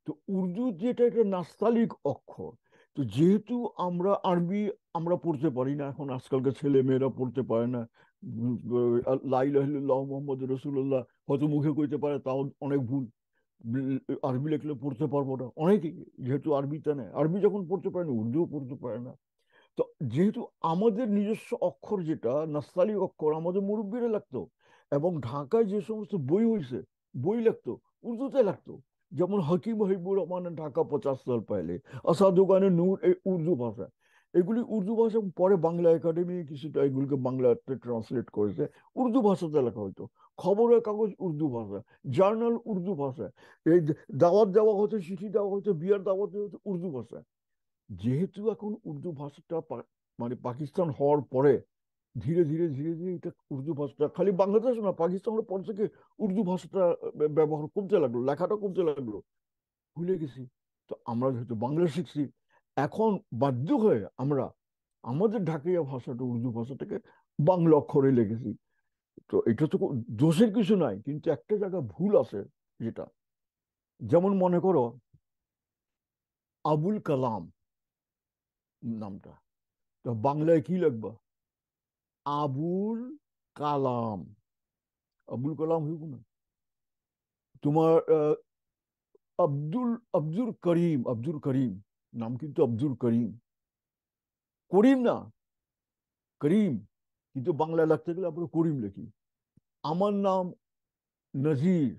S2: তো উর্দু যেটা, এটা নাস্তালিক অক্ষর। তো যেহেতু আমরা আরবি আমরা পড়তে পারি না, এখন আজকালকার ছেলে মেয়েরা পড়তে পারে না। লা ইলাহা ইল্লাল্লাহ মুহাম্মদ রাসূলুল্লাহ হয়তো মুখে কইতে পারে, তাও অনেক ভুল। আরবি লিখলে পড়তে পারবো না অনেকেই, যেহেতু আরবিতে নেই, আরবি যখন পড়তে পারে না, উর্দুও পড়তে পারে না। তো যেহেতু আমাদের নিজস্ব অক্ষর যেটা নাস্তালিক অক্ষর, আমাদের মুরব্বীরা লাগতো। এবং ঢাকায় যে সমস্ত বই হয়েছে, বই লাগতো উর্দুতে লাগতো। যেমন হাকিম মহিবুর রহমানের ঢাকা 50 সাল পহলে, আসাদুগানের নূর, এই উর্দু ভাষা। এগুলি উর্দু ভাষা, পরে বাংলা একাডেমি কিছুটা এগুলিকে বাংলাতে ট্রান্সলেট করেছে, উর্দু ভাষাতে লেখা হতো। খবরের কাগজ উর্দু ভাষা, জার্নাল উর্দু ভাষা, এই দাওয়াত দেওয়া হতো, চিঠি দেওয়া হতো, বিয়ার দাওয়াত দেওয়া হতো উর্দু ভাষা। যেহেতু এখন উর্দু ভাষাটা মানে পাকিস্তান হওয়ার পরে ধীরে ধীরে ধীরে ধীরে এটা উর্দু ভাষাটা, খালি বাংলাদেশ না, পাকিস্তানের পর থেকে উর্দু ভাষাটা ব্যবহার কমতে লাগলো, লেখাটা কমতে লাগলো, ভুলে গেছি। তো আমরা যেহেতু বাংলা শিখছি, এখন বাধ্য হয়ে আমরা আমাদের ঢাকাইয়া ভাষাটা, উর্দু ভাষাটাকে বাংলা অক্ষরে লিখেছি। তো এটা তো দোষের কিছু নাই, কিন্তু একটা জায়গায় ভুল আছে। যেটা যেমন মনে করো আবুল কালাম নামটা, তো বাংলায় কি লিখবা? আবুল কালাম, আব্দুল কালাম হইব না তোমার? আব্দুল আব্দুল করিম, আব্দুল করিম, নাম কিন্তু আব্দুল করিম, করিম না, করিম, কিন্তু বাংলা লিখতে গেলে আমরা করিম লিখি। আমার নাম নজির,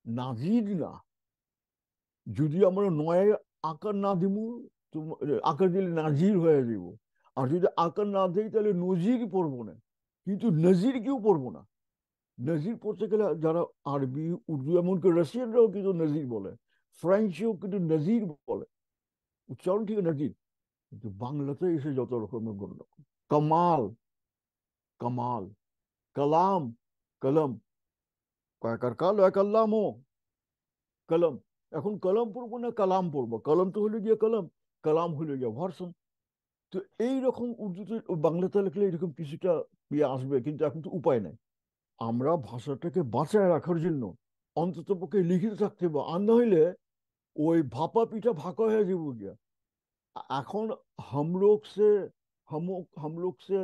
S2: নাজির না। যদি আমরা নয় আকার না দিব, আকার দিলে নাজির হয়ে যাব। আর যদি আকার না দিই তাহলে নজির পড়বো না, কিন্তু নজির কেউ পড়বো না। নজির পড়তে গেলে যারা আরবি, উর্দু, এমনকি রাশিয়ানরাও কিন্তু নজির বলে, ফ্রেঞ্চও কিন্তু নজির বলে, উচ্চারণ ঠিক নজির। কিন্তু বাংলাতে এসে যত রকমের গণ্য, কামাল, কামাল, কালাম, কলম, কয়কার কাল এক আল্লামও, কলম। এখন কলম পড়বো না কালাম পড়বো? কলম তো হলে গিয়ে কলম, কালাম হলে গিয়ে ভার্সন। তো এইরকম উর্দুতে, বাংলাতে লিখলে এরকম কিছুটা ইয়ে আসবে, কিন্তু এখন তো উপায় নাই। আমরা ভাষাটাকে বাঁচায় রাখার জন্য অন্তত পক্ষে লিখিত থাকতে হবে, আর না হইলে ওই ভাপা পিঠা ভাকা হয়ে যাবো গিয়া। এখন हम लोग से हम हम लोग से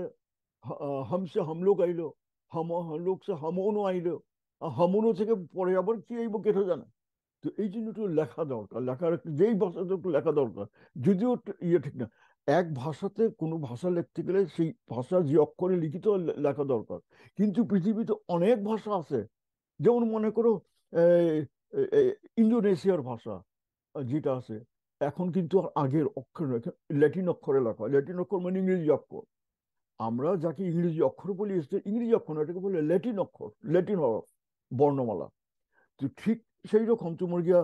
S2: हमसे हम लोग আইলো, हम लोग से हमনো আইলো, हमनो থেকে পরে আবার কি আইব কেটে জানে। তো এই জন্য একটু লেখা দরকার, লেখার যেই ভাষাতে একটু লেখা দরকার, যদিও ইয়ে ঠিক না। এক ভাষাতে কোনো ভাষা লিখতে গেলে সেই ভাষা যে অক্ষরে লিখিত লেখা দরকার। কিন্তু পৃথিবীতে অনেক ভাষা আছে, যেমন মনে করো এই, এই, ইন্দোনেশিয়ার ভাষা যেটা আছে, এখন কিন্তু আর আগের অক্ষর নয়, ল্যাটিন অক্ষরে লেখা হয়। ল্যাটিন অক্ষর মানে ইংরেজি অক্ষর। আমরা যাকে ইংরেজি অক্ষর বলি, ইংরেজি অক্ষর নয়, এটাকে বলে ল্যাটিন অক্ষর, ল্যাটিন হরফ, বর্ণমালা। তো ঠিক সেই রকম তোমার গিয়া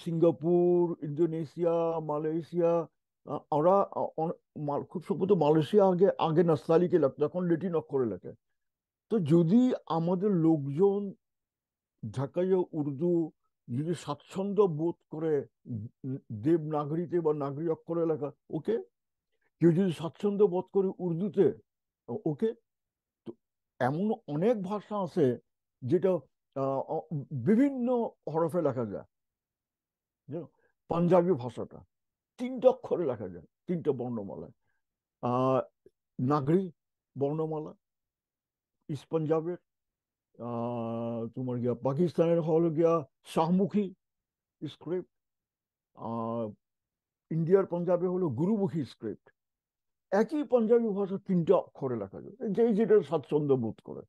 S2: সিঙ্গাপুর, ইন্দোনেশিয়া, মালয়েশিয়া, ওরা খুব সম্ভবত মালয়েশিয়া আগে আগে নাস্তালিকে লাগতো, এখন লেটিন অক্ষরে লেখে। তো যদি আমাদের লোকজন ঢাকাইয়া উর্দু যদি স্বাচ্ছন্দ্য বোধ করে দেবনাগরীতে বা নাগরী অক্ষরে লেখা, ওকে। কেউ যদি স্বাচ্ছন্দ্য বোধ করে উর্দুতে, ওকে। তো এমন অনেক ভাষা আছে যেটা বিভিন্ন হরফে লেখা যায়, জানো? পাঞ্জাবি ভাষাটা 3টা অক্ষরে লেখা যায়, 3টা বর্ণমালায়। আহ নাগরি বর্ণমালা, ইস্ট পাঞ্জাবের, তোমার গিয়া পাকিস্তানের হলো গিয়া শাহমুখী স্ক্রিপ্ট, আহ ইন্ডিয়ার পাঞ্জাবে হলো গুরুমুখী স্ক্রিপ্ট। একই পাঞ্জাবি ভাষা 3টা অক্ষরে লেখা যায়, যেই যেটা স্বাচ্ছন্দ্য বোধ করে।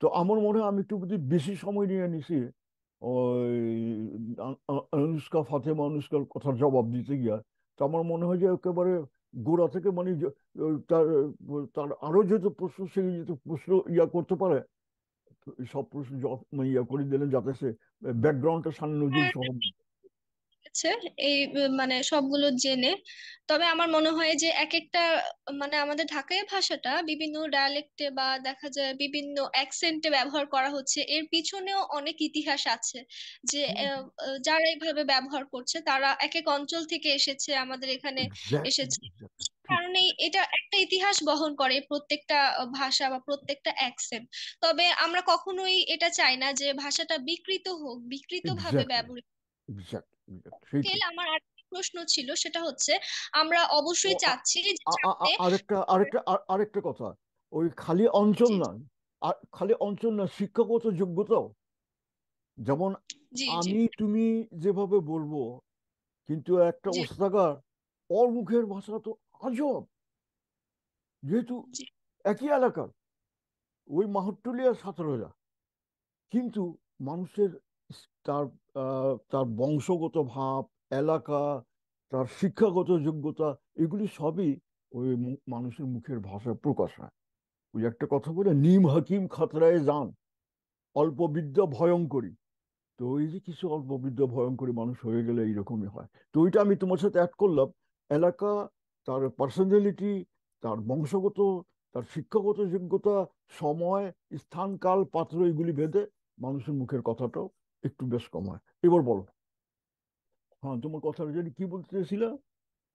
S2: তো আমার মনে হয় আমি একটু যদি বেশি সময় নিয়ে নিছি ওই অনুষ্কা ফাতেমা অনুষ্কার কথার জবাব দিতে গিয়া, তো আমার মনে হয় যে একেবারে গোড়া থেকে মানে তার তার আরো যেহেতু প্রশ্ন, সেই যেহেতু প্রশ্ন ইয়া করতে পারে, সব প্রশ্ন মানে ইয়া করে দিলেন যাতে সে ব্যাকগ্রাউন্ডটা সান নজরুল সহ।
S3: আছে এই মানে সবগুলো জেনে। তবে আমার মনে হয় যে এক একটা মানে আমাদের ঢাকায় ভাষাটা বিভিন্ন ডায়ালেক্টে বা দেখা যায় বিভিন্ন অ্যাকসেন্টে ব্যবহার করা হচ্ছে, এর পিছনেও অনেক ইতিহাস আছে। যে যারা এইভাবে ব্যবহার করছে তারা এক এক অঞ্চল থেকে এসেছে, আমাদের এখানে
S2: এক্স্যাক্টলি,
S3: এসেছে,
S2: এক্স্যাক্টলি ঠিক।
S3: কারণেই এটা একটা ইতিহাস বহন করে প্রত্যেকটা ভাষা বা প্রত্যেকটা অ্যাকসেন্ট। তবে আমরা কখনোই এটা চাই না যে ভাষাটা বিকৃত হোক, বিকৃত ভাবে
S2: এক্স্যাক্টলি,
S3: ব্যবহৃত।
S2: এক্স্যাক্টলি, সেইটাই।
S3: আমার আরেকটা প্রশ্ন ছিল, সেটা হচ্ছে আমরা
S2: ও
S3: অবশ্যই চাচ্ছি যে সামনে।
S2: আরেকটা কথা, ওই খালি অঞ্চল
S3: জি
S2: না, আর খালি অঞ্চল না, শিক্ষাগত যোগ্যতাও। যেমন
S3: জি জি
S2: আমি তুমি যেভাবে বলবো, কিন্তু একটা
S3: জি
S2: ওস্তাগার, ওর মুখের ভাষা তো আজব, যেহেতু
S3: জি
S2: একই এলাকার, ওই মাহট্টুলিয়ার ছাত্ররা, কিন্তু মানুষের তার তার বংশগত ভাব, এলাকা, তার শিক্ষাগত যোগ্যতা, এগুলি সবই ওই মানুষের মুখের ভাষায় প্রকাশ হয়। ওই একটা কথা বলে, নিম হাকিম খাতরায় যান, অল্প বিদ্যা ভয়ঙ্করী। তো ওই যে কিছু অল্প বিদ্যা ভয়ঙ্করী মানুষ হয়ে গেলে এইরকমই হয়। তো ওইটা আমি তোমার সাথে অ্যাড করলাম। এলাকা, তার পার্সোনালিটি, তার বংশগত, তার শিক্ষাগত যোগ্যতা, সময়, স্থান, কাল, পাত্র, এগুলি ভেদে মানুষের মুখের কথাটাও একটু বেশ কম হয়। এবার বলো। হ্যাঁ, তোমার কথা যদি কি বলতে চেয়েছিলে?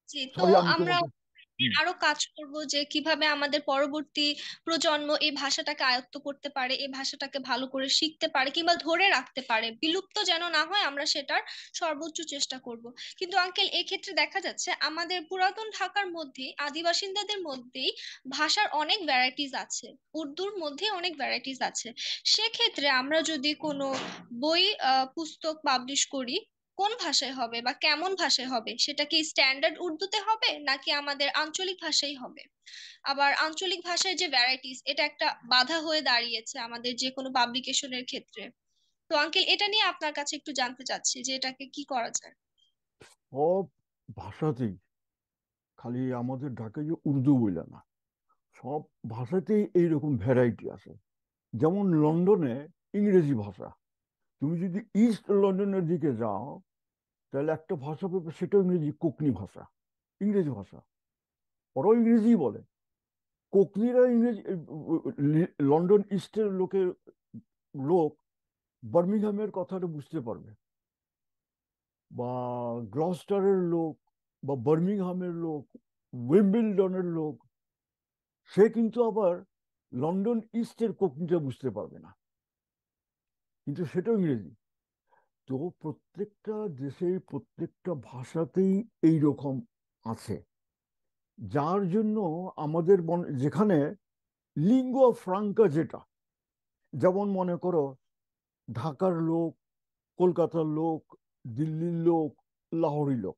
S3: জি। তো
S2: সরি, আমি
S3: আমরা
S2: তোমাকে হুম।
S3: আরো কাজ করব যে কিভাবে আমাদের পরবর্তী প্রজন্ম এই ভাষাটাকে আয়ত্ত করতে পারে, এই ভাষাটাকে ভালো করে শিখতে পারে কিংবা ধরে রাখতে পারে, বিলুপ্ত যেন না হয় আমরা সেটার সর্বোচ্চ চেষ্টা করব। কিন্তু আঙ্কেল, এক্ষেত্রে দেখা যাচ্ছে আমাদের পুরাতন ঢাকার মধ্যেই আদিবাসিন্দাদের মধ্যেই ভাষার অনেক ভ্যারাইটিস আছে, উর্দুর মধ্যে অনেক ভ্যারাইটিস আছে। সেক্ষেত্রে আমরা যদি কোনো বই পুস্তক পাবলিশ করি, কোন ভাষায় হবে বা কেমন ভাষায় হবে? সেটা কি স্ট্যান্ডার্ড উর্দুতে হবে নাকি আমাদের আঞ্চলিক ভাষাই হবে? আবার আঞ্চলিক ভাষায় যে ভ্যারাইটিস, এটা একটা বাধা হয়ে দাঁড়িয়েছে আমাদের যে কোনো পাবলিকেশনের ক্ষেত্রে। তো আঙ্কেল, এটা নিয়ে আপনার কাছে একটু জানতে চাচ্ছি যে এটাকে কি করা যায়।
S2: সব ভাষাতেই, খালি আমাদের ঢাকায় যে উর্দু বলে না, সব ভাষাতেই এইরকম ভ্যারাইটি আছে। যেমন লন্ডনে ইংরেজি ভাষা, তুমি যদি ইস্ট লন্ডনের দিকে যাও তাহলে একটা ভাষা পাবে, সেটা ইংরেজি, কোকনি ভাষা, ইংরেজি ভাষা। ওরাও ইংরেজি বলে। কোকনিরা ইংরেজি, লন্ডন ইস্টের লোক বার্মিংহামের কথাটা বুঝতে পারবে, বা গ্লস্টারের লোক, বা বার্মিংহামের লোক, উইম্বলডনের লোক, সে কিন্তু আবার লন্ডন ইস্টের কোকনিটা বুঝতে পারবে না, কিন্তু সেটাও ইংরেজি। তো প্রত্যেকটা দেশে প্রত্যেকটা ভাষাতেই এই রকম আছে, যার জন্য আমাদের যেখানে লিঙ্গুয়া ফ্রাঙ্কা, যেটা, যেমন মনে করো ঢাকার লোক, কলকাতার লোক, দিল্লির লোক, লাহোরি লোক,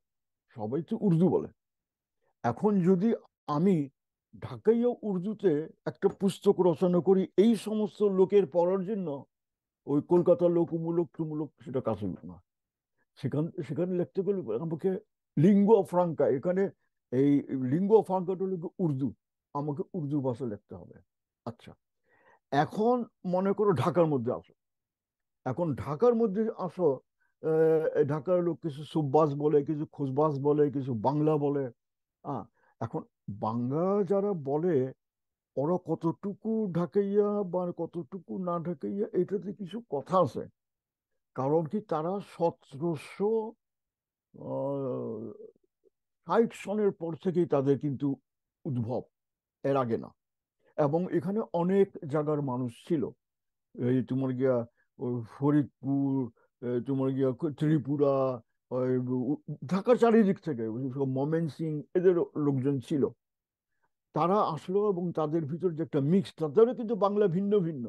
S2: সবাই তো উর্দু বলে। এখন যদি আমি ঢাকাইয়া উর্দুতে একটা পুস্তক রচনা করি এই সমস্ত লোকের পড়ার জন্য, ওই কলকাতার লোক মুলক টুমুলক সেটা কাছে না। সেখানে লিখতে গেলে আমাকে লিঙ্গুয়া ফ্রাঙ্কা, এখানে এই লিঙ্গুয়া ফ্রাঙ্কাটা হলো উর্দু, আমাকে উর্দু ভাষা লিখতে হবে। আচ্ছা, এখন মনে করো ঢাকার মধ্যে আসো, এখন ঢাকার মধ্যে আসো, ঢাকার লোক কিছু সুব্বাস বলে, কিছু খুসবাস বলে, কিছু বাংলা বলে। এখন বাংলা যারা বলে, ওরা কতটুকু ঢাকাইয়া বা কতটুকু না ঢাকাইয়া, এটাতে কিছু কথা আছে। কারণ কি, তারা 1760 সনের পর থেকেই তাদের কিন্তু উদ্ভব, এর আগে না। এবং এখানে অনেক জায়গার মানুষ ছিল, এই তোমার গিয়া ওই ফরিদপুর, তোমার গিয়া ত্রিপুরা, ওই ঢাকার চারিদিক থেকে ময়মনসিং, এদের লোকজন ছিল। তারা আসলো এবং তাদের ভিতর যে একটা মিক্স, তাদেরও কিন্তু বাংলা ভিন্ন ভিন্ন,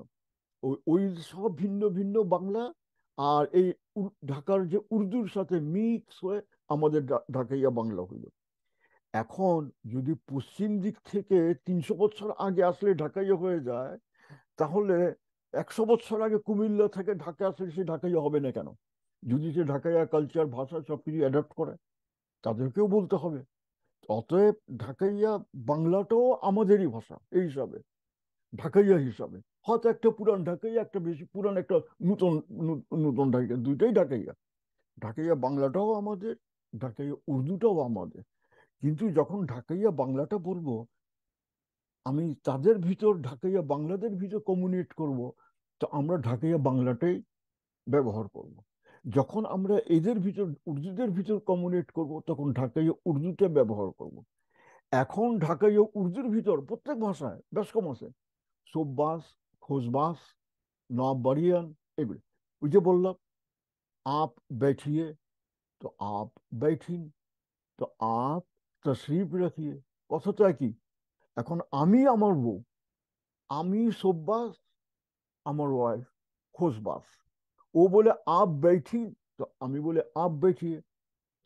S2: ওই ওই সব ভিন্ন ভিন্ন বাংলা আর এই ঢাকার যে উর্দুর সাথে মিক্স হয়ে আমাদের ঢাকাইয়া বাংলা হইলো। এখন যদি পশ্চিম দিক থেকে 300 বছর আগে আসলে ঢাকাইয়া হয়ে যায়, তাহলে 100 বছর আগে কুমিল্লা থেকে ঢাকা আসলে সে ঢাকাইয়া হবে না কেন? যদি সে ঢাকাইয়া কালচার, ভাষা সবকিছু অ্যাডাপ্ট করে, তাদেরকেও বলতে হবে। অতএব ঢাকাইয়া বাংলাটাও আমাদেরই ভাষা এই হিসাবে, ঢাকাইয়া হিসাবে। হয়তো একটা পুরান ঢাকাইয়া, একটা বেশি পুরান, একটা নূতন, নূতন ঢাকাইয়া, দুইটাই ঢাকাইয়া। ঢাকাইয়া বাংলাটাও আমাদের, ঢাকাইয়া উর্দুটাও আমাদের। কিন্তু যখন ঢাকাইয়া বাংলাটা বলবো, আমি তাদের ভিতর ঢাকাইয়া বাংলাদের ভিতর কমিউনিকেট করব, তো আমরা ঢাকাইয়া বাংলাটাই ব্যবহার করব। যখন আমরা এদের ভিতর উর্দুদের ভিতর কমিউনিকেট করব, তখন ঢাকাইয়া উর্দুটা ব্যবহার করব। এখন ঢাকাইয়া উর্দুর ভিতর প্রত্যেক ভাষায় বেশ কম আছে, সোববাস, খোসবাস, নবাবিয়ান, এগুলো। ওই যে বললাম, আপ बैठिए, তো আপ बैठिन, তো আপ তশরিফ রাখিয়ে, কথাটা কি? এখন আমি আমার বউ, আমি সোববাস, আমার ওয়াইফ খোসবাস, ও বলে আপ बैठी, তো আমি বলে আপ बैठिए,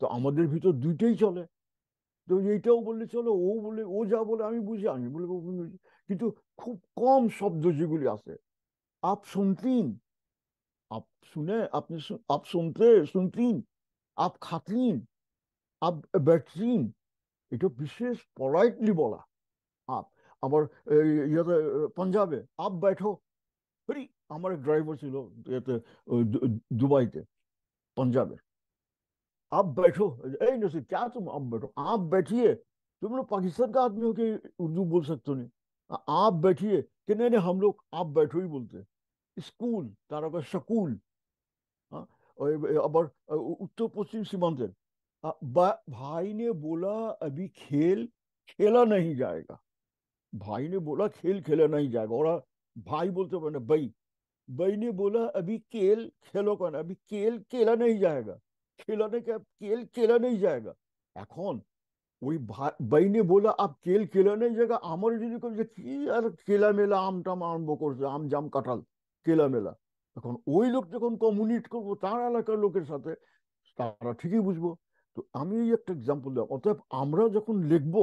S2: তো আমাদের ভিতর দুইটাই চলে। তো এইটাও বললে চলো, ও বলে, ও যা বলে আমি বুঝি, আমি বলে ও বুঝি। কিন্তু খুব কম শব্দ যেগুলি আছে, আপ শুনতিন, আপ শুনে, আপ শুনতে, শুনতিন, আপ খাতলিন, আপ ব্যাটরিন, এটা বিশেষ পলাইটলি বলা। আপ আবার ইয়াতে, পাঞ্জাবে আপ बैठो। আরে, আমার এক ড্রাইভার ছিল এতে, দুবাইতে, পাঞ্জাবে। आप बैठो, ए नसीब क्या तुम आप बैठो, आप बैठिए, तुम लोग पाकिस्तान का आदमी हो कि उर्दू बोल सकते हो? नहीं, आप बैठिए, कि नहीं नहीं, हम लोग आप बैठो ही बोलते हैं। स्कूल तारा का स्कूल। हाँ, और अबर उत्तर पश्चिम सीमांत, भाई ने बोला अभी खेल खेला नहीं जाएगा। भाई ने बोला खेल खेला नहीं जाएगा, और भाई बोलते पारे ना भाई, भाई ने बोला अभी खेल खेलो কেন, अभी खेल खेला नहीं जाएगा, খেলানে কে খেল খেলা नहीं जाएगा। এখন ওই বাইনে বলা আপ কেল কেলা নেই জায়গা, আমার যদি কই যে কি আর কেলা মেলা আম টাম আরম্ভ করছে, আম জাম কাঁঠাল কেলা মেলা, এখন ওই লোক যখন কমিউনিকেট করবো তার এলাকার লোকের সাথে, তারা ঠিকই বুঝবো। তো আমি এই একটা এক্সাম্পল দিলাম। অতএব আমরা যখন লিখবো,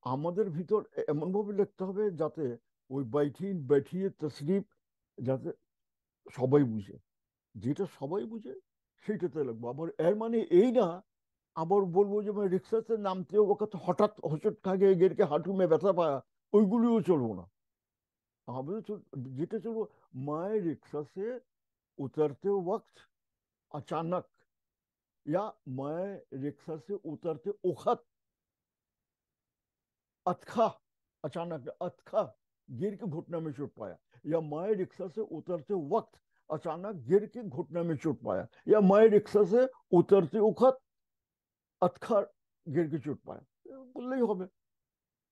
S2: আমাদের ভিতর এমন ভাবে লিখতে হবে যাতে ওই बैठिए তশরিফ যাতে সবাই বুঝে, যেটা সবাই বুঝে সেইটাতে লিখবো। আবার এর মানে এই না আবার বলবো যে মানে রিক্সাতে নামতে ওকে হঠাৎ হোঁচট খা গিয়ে গেরকে হাঁটু মে ব্যথা পায়া, ওইগুলিও চলবো না। আমাদের যেটা চলবো, मैं रिक्शा से उतरते वक्त अचानक, या मैं रिक्शा से उतरते वक्त अतखा, अचानक अतखा गिर के घुटने में चोट पाया, या मैं रिक्शा से उतरते वक्त अचानक गिर के घुटने में चोट पाया, या मैं रिक्शा से उतरते वक्त अतखा गिर के चोट पाया, বললেই হবে।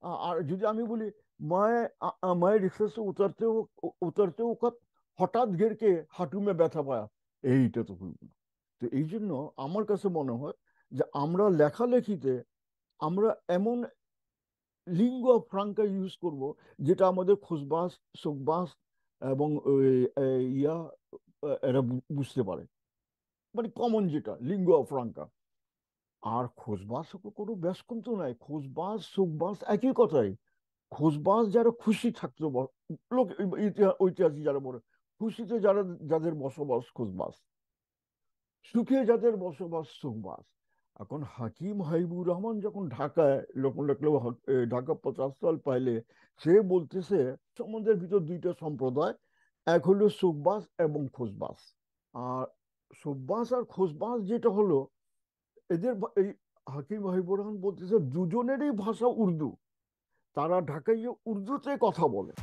S2: আর যদি আমি বলি मैं रिक्शा से उतरते वक्त হঠাৎ গেরকে হাঁটু মে ব্যথা পায়া, এইটা তো ভুলব না। তো এই জন্য আমার কাছে মনে হয় যে আমরা লেখালেখিতে আমরা এমন লিঙ্গুয়া ফ্রাঙ্কা ইউজ করব যেটা আমাদের খুশবাস সুখবাস এবং ইয়া এরা বুঝতে পারে, মানে কমন যেটা লিঙ্গুয়া ফ্রাঙ্কা। আর খোঁজবাস কোনো ব্যাস কিন্তু নাই, খোঁজবাস সুখবাস একই কথাই। খোঁজবাস যারা খুশি থাকতো, লোক ঐতিহাসিক যারা বলে খুশিতে যারা যাদের বসবাস খোঁজবাস, সুখে যাদের বসবাস সুখবাস। এখন হাকিম হাবিবুর রহমান যখন ঢাকায় লোক লিখলো, ঢাকা 50 সাল পাইলে, সে বলতেছে সম্বন্ধের ভিতর দুইটা সম্প্রদায়, এক হলো সুখবাস এবং খোঁজবাস। আর সুখবাস আর খোঁজবাস যেটা হলো এদের এই হাকিম হাবিবুর রহমান বলতেছে দুজনেরই ভাষা উর্দু, তারা ঢাকায় উর্দুতে কথা বলে।